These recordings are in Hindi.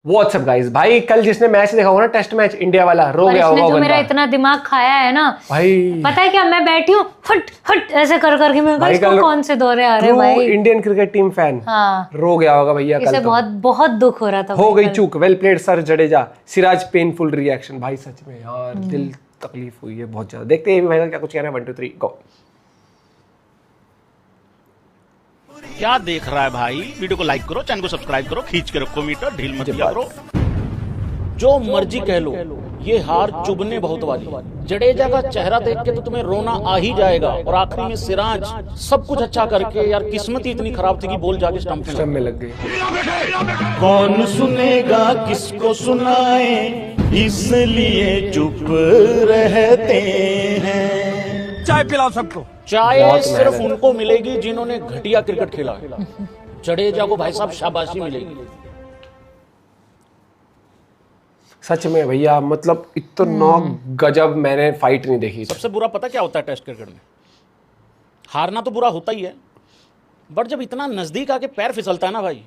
व्हाट्सअप गाइस, भाई कल जिसने मैच देखा होगा ना, टेस्ट मैच इंडिया वाला, रो गया होगा जो बंदा। मेरा इतना दिमाग खाया है ना भाई, पता है क्या, मैं बैठी हूँ फट फट ऐसे कर करके मेरे को इसको कौन से दौरे आ रहे हैं भाई। इंडियन क्रिकेट टीम फैन हाँ, रो गया होगा भैया कल। इसे तो बहुत बहुत दुख हो रहा था। हो गई चूक। Well played sir Jadeja. Siraj painful reaction. भाई सच में यार दिल तकलीफ हुई है बहुत ज्यादा। देखते हैं भाई क्या कुछ कह रहा है। 1 2 3 गो। क्या देख रहा है भाई? वीडियो को लाइक करो, चैनल को सब्सक्राइब करो, खींच के रखो मीटर, ढील मत किया करो। जो मर्जी कह लो, ये हार चुभने बहुत वाली। जडेजा का चेहरा देख के तो तुम्हें रोना आ ही जाएगा। और आखिरी में सिराज सब कुछ अच्छा करके, यार किस्मत ही इतनी खराब थी कि बॉल जाके स्टंप में लग गई। कौन सुनेगा, किसको सुनाए, इसलिए चुप रहते हैं। चाय पिलाओ सबको। चाय सिर्फ उनको मिलेगी जिन्होंने घटिया क्रिकेट खेला है। जडेजा को भाई साहब शाबाशी मिलेगी। सच में भैया, मतलब इतना गजब मैंने फाइट नहीं देखी। सबसे बुरा पता क्या होता है टेस्ट क्रिकेट में? हारना तो बुरा होता ही है, बट जब इतना नजदीक आके पैर फिसलता है ना भाई,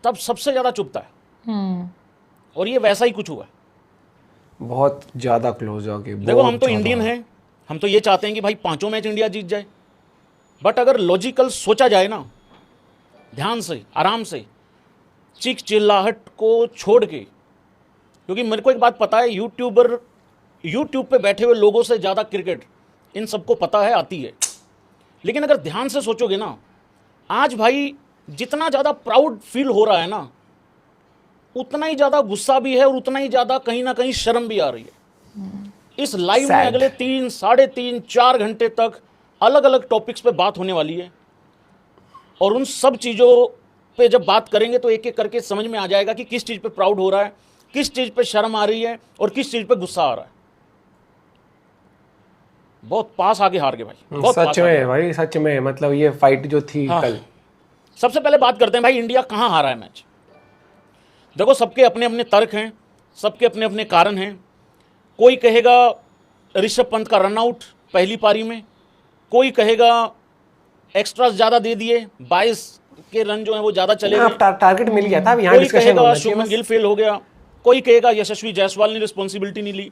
तब सबसे ज्यादा चुभता है। और ये वैसा ही कुछ हुआ है। बहुत ज्यादा क्लोज हो गए। देखो, हम तो इंडियन हैं, हम तो ये चाहते हैं कि भाई 5 मैच इंडिया जीत जाए। बट अगर लॉजिकल सोचा जाए ना, ध्यान से, आराम से, चीख चिल्लाहट को छोड़ के, क्योंकि मेरे को एक बात पता है, यूट्यूब पे बैठे हुए लोगों से ज़्यादा क्रिकेट इन सबको पता है, आती है। लेकिन अगर ध्यान से सोचोगे ना, आज भाई जितना ज़्यादा प्राउड फील हो रहा है ना, उतना ही ज़्यादा गुस्सा भी है और उतना ही ज़्यादा कहीं ना कहीं शर्म भी आ रही है। इस लाइव में अगले 3, साढ़े 3, 4 घंटे तक अलग अलग टॉपिक्स पे बात होने वाली है। और उन सब चीज़ों पे जब बात करेंगे तो एक एक करके समझ में आ जाएगा कि किस चीज़ पे प्राउड हो रहा है, किस चीज़ पे शर्म आ रही है और किस चीज़ पे गुस्सा आ रहा है। बहुत पास आगे हार गए भाई, बहुत सच में भाई, सच में। मतलब ये फाइट जो थी कल। सबसे पहले बात करते हैं भाई, इंडिया कहाँ हारा है मैच। देखो, सबके अपने अपने तर्क हैं, सबके अपने अपने कारण हैं। कोई कहेगा ऋषभ पंत का रनआउट पहली पारी में, कोई कहेगा एक्स्ट्रास ज़्यादा दे दिए, 22 के रन जो है वो ज़्यादा चले गए, टारगेट मिल गया था। कोई कहेगा शुभमन गिल फेल हो गया, कोई कहेगा यशस्वी जायसवाल ने रिस्पॉन्सिबिलिटी नहीं ली,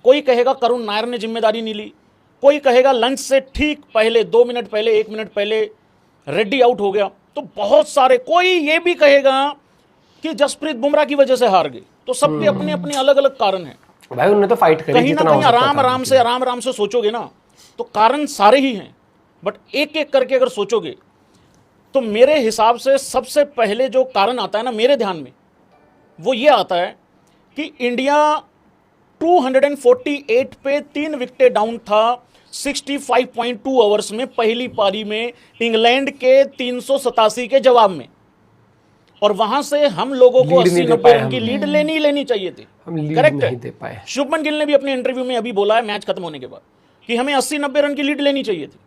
कोई कहेगा करुण नायर ने जिम्मेदारी नहीं ली, कोई कहेगा लंच से ठीक पहले 2 मिनट पहले, 1 मिनट पहले रेड्डी आउट हो गया। तो बहुत सारे, कोई ये भी कहेगा कि जसप्रीत बुमराह की वजह से हार गई। तो सबके अपने अपने अलग अलग कारण हैं भाई। उन्होंने तो फाइट करी, कहीं ना कहीं आराम आराम से सोचोगे ना तो कारण सारे ही हैं। बट एक एक करके अगर सोचोगे तो मेरे हिसाब से सबसे पहले जो कारण आता है ना मेरे ध्यान में, वो ये आता है कि इंडिया 248 पे 3 विकेटें डाउन था 65.2 ओवर्स में पहली पारी में, इंग्लैंड के 387 के जवाब में। और वहां से हम लोगों को 80-90 रन की लीड लेनी चाहिए थी। करेक्ट है। शुभमन गिल ने भी अपने इंटरव्यू में अभी बोला है मैच खत्म होने के बाद कि हमें 80-90 रन की लीड लेनी चाहिए थी।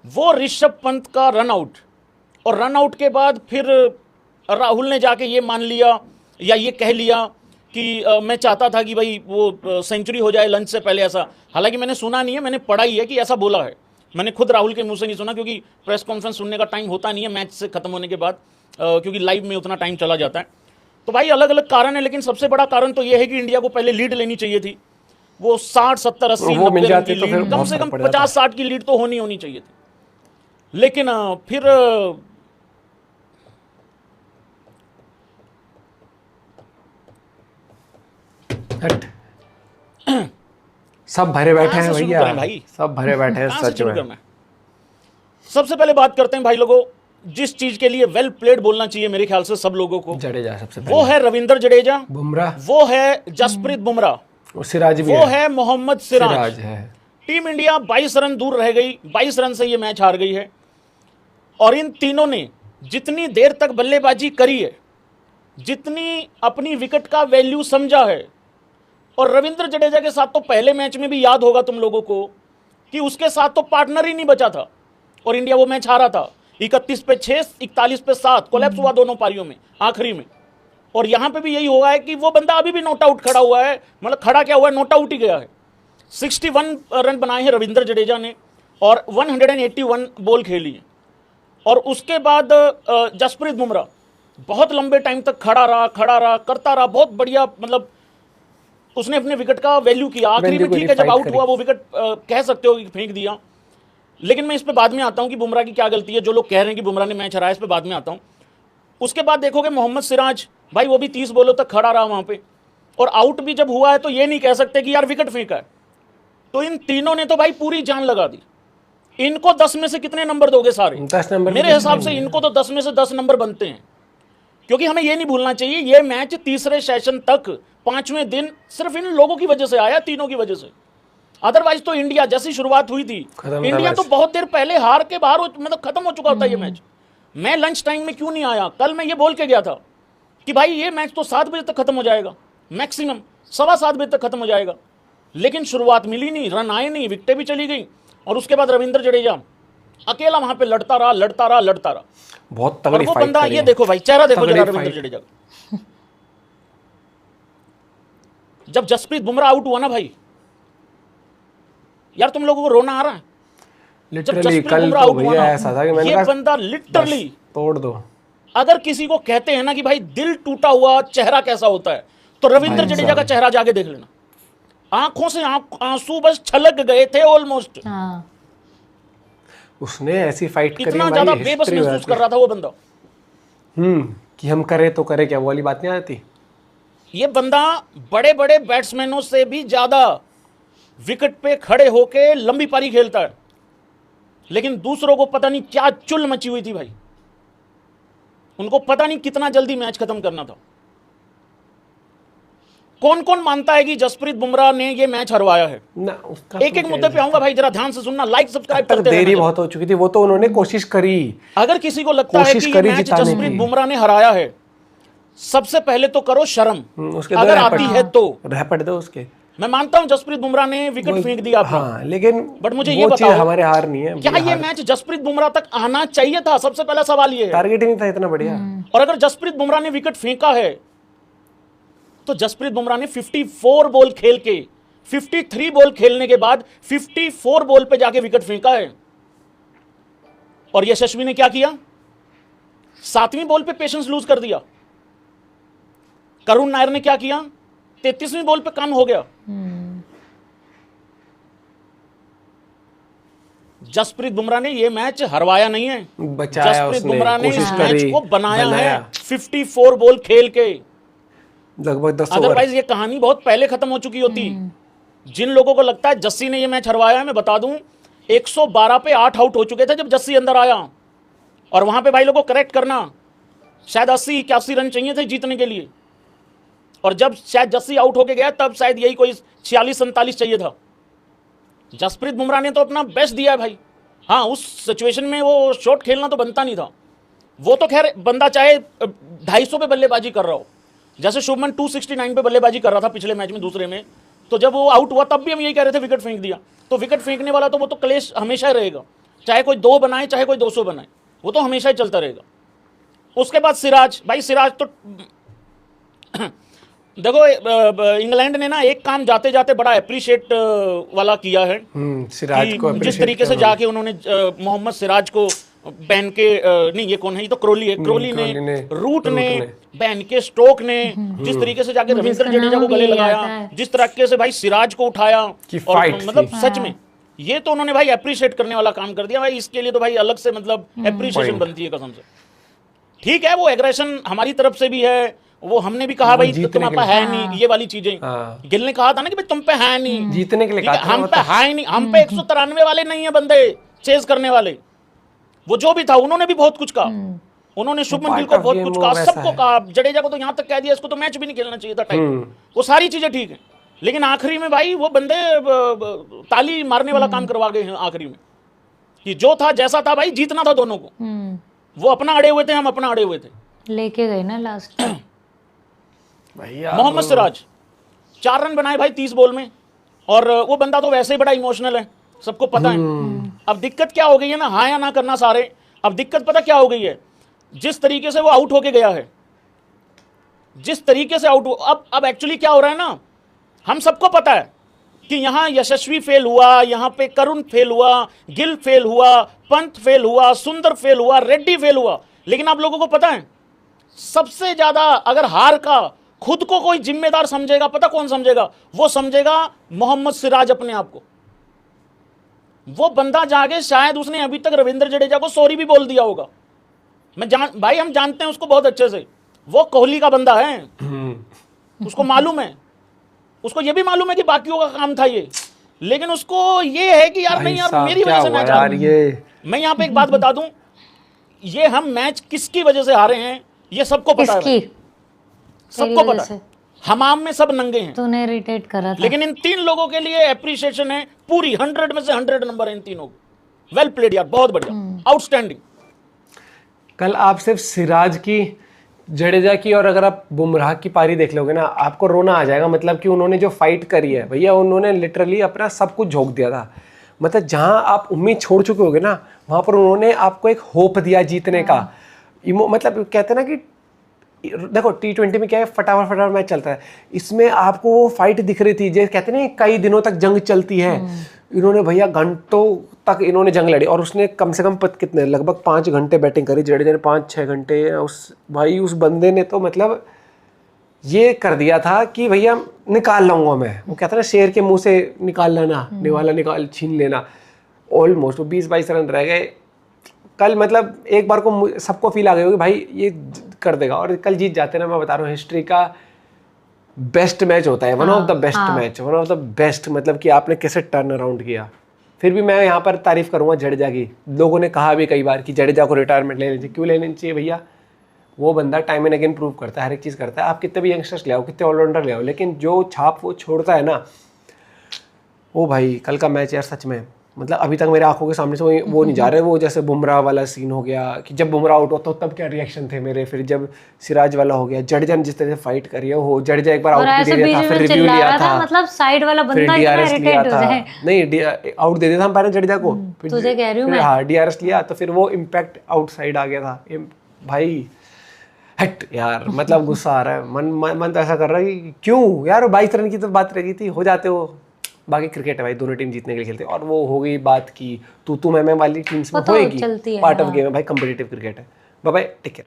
वो ऋषभ पंत का रनआउट, और रनआउट के बाद फिर राहुल ने जाके ये मान लिया या ये कह लिया कि मैं चाहता था कि भाई वो सेंचुरी हो जाए लंच से पहले। ऐसा हालांकि मैंने सुना नहीं है, मैंने पढ़ा ही है कि ऐसा बोला है। मैंने खुद राहुल के मुंह से नहीं सुना, क्योंकि प्रेस कॉन्फ्रेंस सुनने का टाइम होता नहीं है मैच से खत्म होने के बाद, क्योंकि लाइव में उतना टाइम चला जाता है। तो भाई अलग अलग कारण है, लेकिन सबसे बड़ा कारण तो ये है कि इंडिया को पहले लीड लेनी चाहिए थी। वो 60, 70, 80, 90 रन की लीड, कम से कम 50-60 की लीड तो होनी चाहिए थी। लेकिन फिर सब भरे बैठे हैं भैया, भाई सब भरे बैठे हैं। सच में सबसे पहले बात करते हैं भाई लोगों, जिस चीज के लिए वेल प्लेड बोलना चाहिए मेरे ख्याल से सब लोगों को, जडेजा सबसे पहले। वो है रविंद्र जडेजा, बुमराह, वो है जसप्रीत बुमराह, सिराज भी वो है मोहम्मद सिराज है। टीम इंडिया 22 रन दूर रह गई, 22 रन से ये मैच हार गई है। और इन तीनों ने जितनी देर तक बल्लेबाजी करी है, जितनी अपनी विकेट का वैल्यू समझा है, और रविंद्र जडेजा के साथ तो पहले मैच में भी याद होगा तुम लोगों को कि उसके साथ तो पार्टनर ही नहीं बचा था और इंडिया वो मैच हारा था 31 पे 6, 41 पे 7, कोलैप्स हुआ दोनों पारियों में आखिरी में। और यहां पे भी यही हुआ है कि वो बंदा अभी भी नॉट आउट खड़ा हुआ है, मतलब खड़ा क्या हुआ है, नॉट आउट ही गया है। 61 रन बनाए हैं रविंद्र जडेजा ने और 181 बॉल खेली है। और उसके बाद जसप्रीत बुमराह बहुत लंबे टाइम तक खड़ा रहा करता रहा, बहुत बढ़िया, मतलब उसने अपने विकेट का वैल्यू किया। आखिरी में ठीक है, जब आउट हुआ वो विकेट कह सकते हो कि फेंक दिया। लेकिन मैं इस पे बाद में आता हूं कि बुमराह की क्या गलती है। जो लोग कह रहे हैं कि बुमराह ने मैच हराया, इस पे बाद में आता हूं। उसके बाद देखोगे मोहम्मद सिराज भाई, वो भी 30 बॉलों तक खड़ा रहा वहां पे, और आउट भी जब हुआ है तो ये नहीं कह सकते कि यार विकेट फेंका है। तो इन तीनों ने तो भाई पूरी जान लगा दी। इनको 10 में से कितने नंबर दोगे? सारे 10 नंबर। मेरे हिसाब से इनको तो 10 में से 10 नंबर बनते हैं, क्योंकि हमें ये नहीं भूलना चाहिए ये मैच तीसरे सेशन तक 5वें दिन सिर्फ इन लोगों की वजह से आया, तीनों की वजह से। अदरवाइज तो इंडिया जैसी शुरुआत हुई थी, इंडिया तो बहुत देर पहले हार के बाहर मतलब खत्म हो चुका होता ये मैच। मैं लंच टाइम में क्यों नहीं आया? कल मैं ये बोल के गया था कि भाई ये मैच तो 7 बजे तक खत्म हो जाएगा, मैक्सिमम 7:15 बजे तक खत्म हो जाएगा। लेकिन शुरुआत मिली नहीं, रन आए नहीं, विकेटें भी चली गई, और उसके बाद रविंद्र जडेजा अकेला वहां पे लड़ता रहा। बहुत तगड़ी वो फाइट बंदा, करी ये है। देखो भाई, चेहरा देखो तगड़ी जरा रविंद्र फाइट। जडेजा का। जब जसप्रीत बुमराह आउट हुआ ना भाई, यार तुम लोगों को रोना आ रहा है? जब लिटरली जसप्रीत कल बुमराह तो आउट हुआ भैया ना, ऐसा था कि मैंने ये कहा बंदा लिटरली, तोड़ दो। अगर किसी को कहते हैं ना कि भाई दिल टूटा हुआ चेहरा कैसा होता है, तो रविंद्र जडेजा का चेहरा जाके देख लेना। आंखों से आंसू बस छलक गए थे ऑलमोस्ट। हाँ। उसने ऐसी फाइट करी इतना भाई, ज्यादा बेबस हिस्ट्री हो महसूस जाती। कर रहा था वो बंदा। कि हम करे तो करे क्या, वो वाली बात नहीं आती। ये बंदा बड़े बड़े बैट्समैनों से भी ज्यादा विकेट पे खड़े होके लंबी पारी खेलता है, लेकिन दूसरों को पता नहीं क्या चुल मची हुई थी भाई। उनको पता नहीं कितना जल्दी मैच खत्म करना था। कौन कौन मानता है कि जसप्रीत बुमराह ने ये मैच हरवाया है? ना उसका एक एक मुद्दे पे आऊंगा भाई, जरा ध्यान से सुनना, लाइक सब्सक्राइब तक करते देरी रहना। बहुत हो चुकी थी, वो तो उन्होंने कोशिश करी। अगर किसी को लगता है कोशिश कि ये करी मैच जिताने जसप्रीत की। बुमराह ने हराया है, सबसे पहले तो करो शर्म, उसके अगर आती है तो। रैपट दो उसके। मैं मानता हूं जसप्रीत बुमराह ने विकेट फेंक दिया अपना, हाँ, लेकिन बट मुझे वो ये चीज़ बताओ, हमारे हार नहीं है। क्या ये मैच जसप्रीत बुमराह तक आना चाहिए था? सबसे पहला सवाल ये है। टारगेट ही नहीं था इतना बढ़िया। और अगर जसप्रीत बुमराह ने विकेट फेंका है, तो जसप्रीत बुमराह ने 54 बॉल खेल के, 53 बॉल खेलने के बाद 54 बॉल पे जाके विकेट फेंका है। और यशस्वी ने क्या किया? 7वीं बॉल पे पेशेंस लूज कर दिया। करुण नायर ने क्या किया? 33वीं बॉल पे काम हो गया। जसप्रीत बुमराह ने यह मैच हरवाया नहीं है, बचाया जसप्रीत उसने, बुमराह ने कोशिश इस करी, मैच को बनाया है बनाया। 54 बॉल खेल के। लगभग 10 ओवर। अदरवाइज ये कहानी बहुत पहले खत्म हो चुकी होती। जिन लोगों को लगता है जस्सी ने ये मैच हरवाया है, मैं बता दूं 112 पे 8 आउट हो चुके थे जब जस्सी अंदर आया। और वहां पे भाई लोगों को करेक्ट करना, शायद 80-81 रन चाहिए थे जीतने के लिए, और जब शायद जस्सी आउट होके गया तब शायद यही कोई 46-47 चाहिए था। जसप्रीत बुमराह ने तो अपना बेस्ट दिया है भाई। हाँ, उस सिचुएशन में वो शॉट खेलना तो बनता नहीं था। वो तो खैर बंदा चाहे 250 पे बल्लेबाजी कर रहा हो, जैसे शुभमन 269 पे बल्लेबाजी कर रहा था पिछले मैच में, दूसरे में, तो जब वो आउट हुआ तब भी हम यही कह रहे थे विकेट फेंक दिया। तो विकेट फेंकने वाला तो वो तो क्लेश हमेशा ही रहेगा, चाहे कोई 2 बनाए चाहे कोई 200 बनाए, वो तो हमेशा ही चलता रहेगा। उसके बाद सिराज, भाई सिराज तो देखो, इंग्लैंड ने ना एक काम जाते जाते बड़ा अप्रिशिएट वाला किया है। सिराज को जिस तरीके से जाके उन्होंने मोहम्मद सिराज को बैन के, नहीं ये कौन है, ये तो क्रोली है, क्रोली ने, रूट ने बैन के, स्टोक ने जिस तरीके से जाके रविंद्र जडेजा को गले लगाया, जिस तरीके से भाई सिराज को उठाया, और मतलब सच में ये तो उन्होंने भाई अप्रिशिएट करने वाला काम कर दिया भाई। इसके लिए तो भाई अलग से मतलब अप्रिशिएशन बनती है कसम से। ठीक है, वो एग्रेशन हमारी तरफ से भी है, वो हमने भी कहा भाई तुम पे है नहीं, ये वाली चीजें। गिल ने कहा था ना कि भाई तुम पे है नहीं, जीतने के लिए कहा, हम पे है नहीं, हम पे 193 वाले नहीं है बंदे चेज करने वाले। वो जो भी था उन्होंने भी बहुत कुछ कहा, उन्होंने शुभमन गिल को बहुत कुछ कहा, सबको कहा, जडेजा को तो यहां तक कह दिया इसको तो मैच भी नहीं खेलना चाहिए था टाइप। वो सारी चीजें ठीक है, लेकिन आखिरी में भाई वो बंदे ताली मारने वाला काम करवा गए हैं आखिरी में, कि जो था जैसा था भाई जीतना था दोनों को। वो अपना अड़े हुए थे, हम अपना अड़े हुए थे, लेके गए ना लास्ट। मोहम्मद सिराज 4 रन बनाए भाई 30 बॉल में, और वो बंदा तो वैसे ही बड़ा इमोशनल है, सबको पता है। अब दिक्कत क्या हो गई है ना, हाँ या ना करना सारे, अब दिक्कत पता क्या हो गई है, जिस तरीके से वो आउट होके गया है, जिस तरीके से आउट, अब एक्चुअली क्या हो रहा है ना, हम सबको पता है कि यहां यशस्वी फेल हुआ, यहां पे करुण फेल हुआ, गिल फेल हुआ, पंत फेल हुआ, सुंदर फेल हुआ, रेड्डी फेल हुआ, लेकिन आप लोगों को पता है सबसे ज्यादा अगर हार का खुद को कोई जिम्मेदार समझेगा, पता कौन समझेगा? वो समझेगा मोहम्मद सिराज अपने आप को। वो बंदा जाके शायद उसने अभी तक रविंद्र जडेजा को सॉरी भी बोल दिया होगा। भाई हम जानते हैं उसको बहुत अच्छे से, वो कोहली का बंदा है, उसको मालूम है, उसको ये भी मालूम है कि बाकियों का काम था ये, लेकिन उसको ये है कि यार नहीं यार मेरी वजह से मैच हार गए। मैं यहाँ पे एक बात बता दूं, ये हम मैच किसकी वजह से हारे हैं ये सबको पता है, सबको पता है। हमाम में सब नंगे हैं, तूने इरिटेट करा था। लेकिन इन 3 लोगों के लिए एप्रिसिएशन है पूरी, 100 में से 100 नंबर है इन तीनों। वेल प्लेड यार, बहुत बढ़िया, आउटस्टैंडिंग। कल आप सिर्फ सिराज की, जडेजा की और अगर आप बुमराह की पारी देख लोगे ना, आपको रोना आ जाएगा। मतलब कि उन्होंने जो फाइट करी है भैया, उन्होंने लिटरली अपना सब कुछ झोंक दिया था। मतलब जहां आप उम्मीद छोड़ चुके होगे ना, वहां पर उन्होंने आपको एक होप दिया जीतने का। मतलब कहते हैं ना कि देखो T20 में क्या है, फटाफट मैच चलता है, इसमें आपको वो फाइट दिख रही थी। जैसे कहते हैं ना कई दिनों तक जंग चलती है, इन्होंने भैया घंटों तक इन्होंने जंग लड़ी। और उसने कम से कम कितने, लगभग 5 घंटे बैटिंग करी, जडेजा ने 5-6 घंटे। उस बंदे ने तो मतलब ये कर दिया था कि भैया निकाल लाऊंगा मैं। वो कहता है ना शेर के मुंह से निकाल लाना, निवाला छीन लेना। ऑलमोस्ट 20-22 रन रह गए कल। मतलब एक बार को सबको फील आ गया कि भाई ये कर देगा, और कल जीत जाते ना। मैं बता रहा हूँ हिस्ट्री का बेस्ट मैच होता है, one of the best match, one of the best. मतलब कि आपने कैसे टर्न अराउंड किया। फिर भी मैं यहाँ पर तारीफ करूँगा जडेजा की। लोगों ने कहा भी कई बार कि जडेजा को रिटायरमेंट ले लेनी चाहिए। क्यों लेनी चाहिए भैया? वो बंदा टाइम एंड अगेन प्रूव करता है, हर एक चीज़ करता है। आप कितने भी यंगस्टर्स ले आओ, कितने ऑलराउंडर ले आओ, लेकिन जो छाप वो छोड़ता है ना, वो भाई कल का मैच यार सच में, मतलब अभी तक मेरे आंखों के सामने से वो नहीं जा रहे। वो जैसे बुमराह वाला सीन हो गया कि जब बुमराह आउट होता तब क्या रिएक्शन थे मेरे, फिर जब सिराज वाला हो गया, जडेजा ने जिस तरह से फाइट करी है, वो जडेजा एक बार आउट भी दे दिया था, फिर रिव्यू लिया था, मतलब साइड वाला बंदा DRS लिया था, नहीं आउट दे दिया था अंपायर ने जडेजा को, तुझे कह रही हूं मैं, हाँ DRS लिया तो फिर वो इम्पैक्ट आउटसाइड आ गया था। भाई हट यार, मतलब गुस्सा आ रहा है, मन तो ऐसा कर रहा है कि क्यों यार। 22 रन की तो बात रह गई थी, हो जाते हो। बाकी क्रिकेट है भाई, दोनों टीम जीतने के लिए खेलते हैं। और वो हो गई बात की तू मैं वाली टीम्स में होएगी, पार्ट ऑफ गेम है भाई, कॉम्पिटिटिव क्रिकेट है। Bye bye, take care.